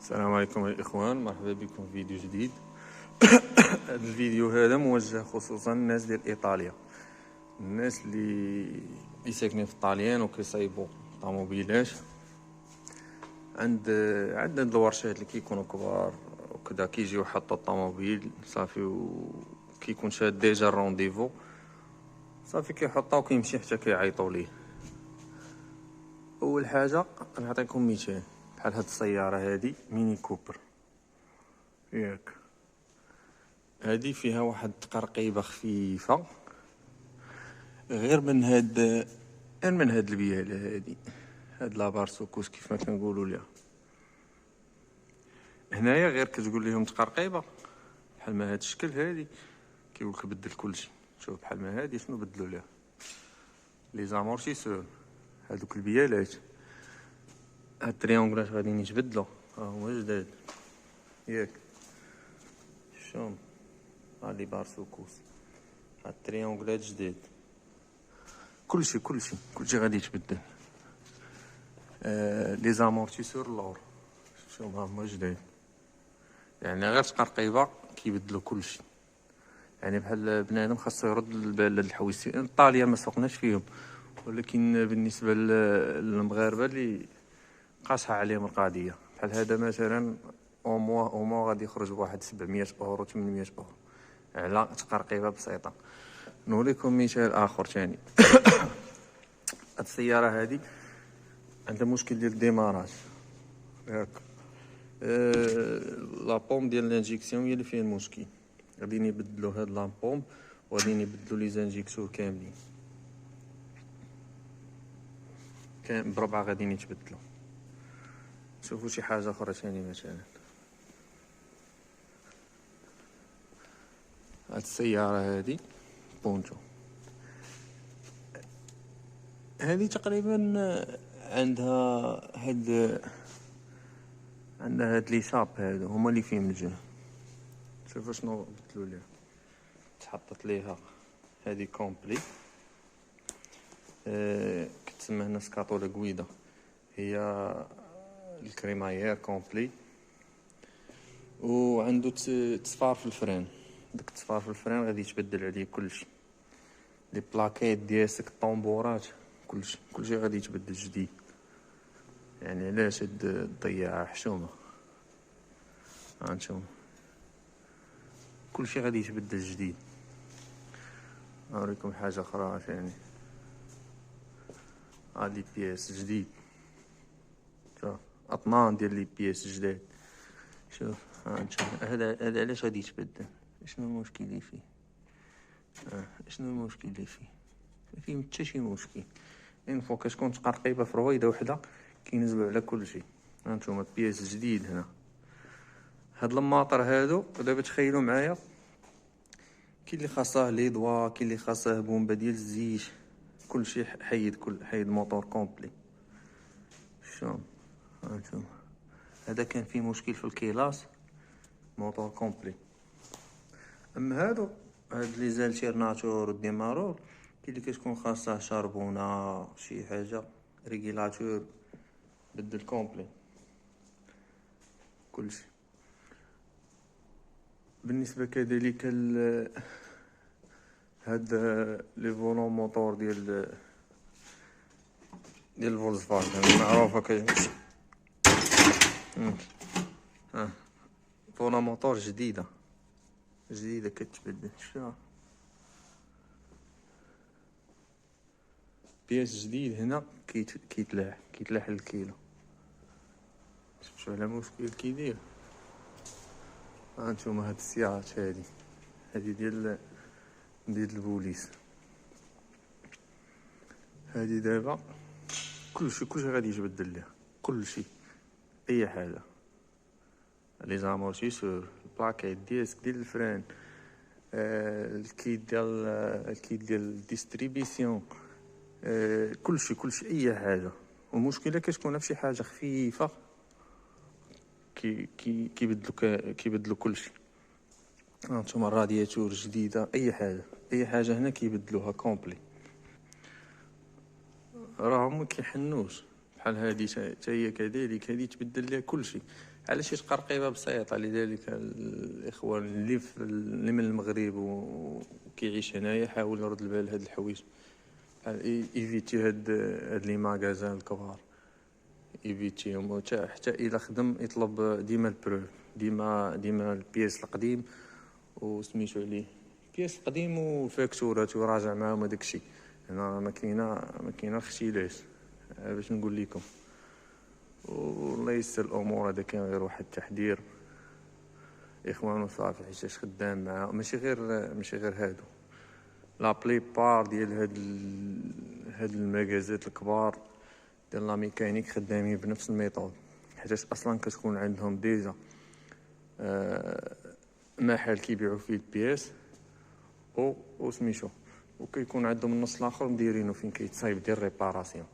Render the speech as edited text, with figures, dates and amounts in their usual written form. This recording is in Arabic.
السلام عليكم الإخوان، مرحبا بكم في فيديو جديد. هذا الفيديو هذا موجه خصوصا للناس ديال إيطاليا، الناس اللي ساكنين في الطاليان وكيصايبوا طوموبيلات. عند هاد الورشات اللي كيكونوا كبار وكذا، كيجيو يحطوا الطوموبيل صافي وكيكون شاد ديجا الرونديفو صافي، كيحطها وكيمشي حتى كيعيطوا ليه. اول حاجه نعطيكم مثال بحال هاد السياره هادي ميني كوبر ياك، هادي فيها واحد التقرقيبه خفيفه غير من هاد البياله هادي، هاد لابارسوكوس كيف ما كنقولوا ليها. هنايا غير كتقول لهم تقرقيبه بحال ما هاد الشكل هادي، كيقولك بدل كلشي. شوف بحال ما هادي شنو بدلوا ليها؟ لي زامورتيسور، هادوك البيالات، هاد التريونغلات غاديين يتبدلوا، ها هما جداد ياك. شوف ها لي بارسوكوس، هاد التريونغلات جداد، كلشي غادي يتبدل. لي زامورتيسور اللور شوف ها هما جداد، يعني غير تقرقيبه كيبدلوا كلشي. يعني بحال بنادم خاصو يرد البال لهاد الحوايج. الطاليان ما سوقناش فيهم، ولكن بالنسبه للمغاربه اللي قاصحه عليهم القضيه بحال هذا مثلا، او غادي يخرج بواحد 700 اورو 800 اورو على تقرقيبه بسيطه. نوريكم مثال اخر ثاني. هاد السياره هادي عندها مشكل ديال الديماراج ياك. لابوم ديال الانجيكسيون هي اللي فيها المشكل، غاديين يبدلوا هاد لابوم وغاديين يبدلوا لي زانجيكسور كاملين، كان بربعه غاديين يتبدلوا. شوفوا شي حاجه اخرى ثاني، مثلا هاد السياره هادي بونتو، هذه تقريبا عندها هاد لي شاب هادو هما اللي فيهم الجهد. شوفوا شنو بدلوا ليها، تحطت ليها هذه كومبلي، كتسمى هنا سكاطولا غويدا، هي الكريمايير كومبلي. وعنده تصفار في الفران، داك التصفار في الفران غادي يتبدل عليه كلشي، لي بلاكيت ديالك، الطومبورات، كلشي غادي يتبدل جديد. يعني علاش هاد الضياعه حشومه؟ هانتوما كلشي غادي يتبدل جديد. نوريكم حاجه اخرى ثاني، هادي بياس جديد، شوف اطنان ديال لي بياس جداد. شوف هانتوما هذا علاش غادي يتبدل؟ شنو المشكل اللي فيه؟ شنو المشكل اللي فيه؟ ما فيه حتى شي مشكل. فوق كتكون تقرقيبه في رويده وحده كينزلوا على كلشي. هانتوما بياس جديد هنا. هاد الماطر هادو دابا تخيلوا معايا، كاين اللي خاصه لي دوا، كاين اللي خاصه بومبا ديال الزيت، كلشي حيد موتور كومبلي. شوف هانتوما هذا كان فيه مشكل في الكيلاس، موتور كومبلي. اما هاد لي زالتيرناتور والديمارور، كاين اللي كتكون خاصه شاربونه شي حاجه، ريغيلاتور بدل كومبلي كلشي. بالنسبه كذلك هاد لي فولون موتور ديال الفولكسفاجن معروفه فولون موتور جديده كتبدل. شوف بياس جديد هنا كيتلاح الكيلو. شفتوا على مشكل كيدير؟ هانتوما هاد السيارات هادي ديال البوليس، هادي دابا كلشي غادي يتبدل ليها، كلشي اي حاجه، لي زامورتيسور، البلاكيت ديال الفران، الكيت ديال الديستريبيسيون، كلشي اي حاجه. والمشكله كتكون في شي حاجه خفيفه كيبدلوا كلشي. هانتوما الرادياتور جديده، اي حاجه هنا كيبدلوها كومبلي. راهم ما كيحنوش بحال هادي حتى هي كذلك، هادي تبدل لها كلشي على شي تقرقيبه بسيطه. لذلك الاخوان اللي من المغرب وكيعيش هنايا حاول يرد البال لهاد الحوايج، بحال ايفيتي هاد لي ماغازان الكبار، ايفيتيهم. حتى الا خدم يطلب ديما البروف، ديما البياس القديم وسميتو عليه البياس القديم والفاكتورات، وراجع معاهم هذاك الشيء. هنا ما كاينه اختلاس باش نقول لكم. والله يسر الامور. هذا كان غير واحد التحذير اخوان وصافي، حيتاش خدام معاه ماشي غير هادو. لا بليبار ديال هاد المغازات الكبار ديال لا ميكانيك خدامين بنفس الميثود، حيتاش اصلا كتكون عندهم ديجا محل كيبيعوا فيه البياس وسميتو، وكيكون عندهم النص الاخر مديرينه فين كيتصايب ديال ريباراسيون.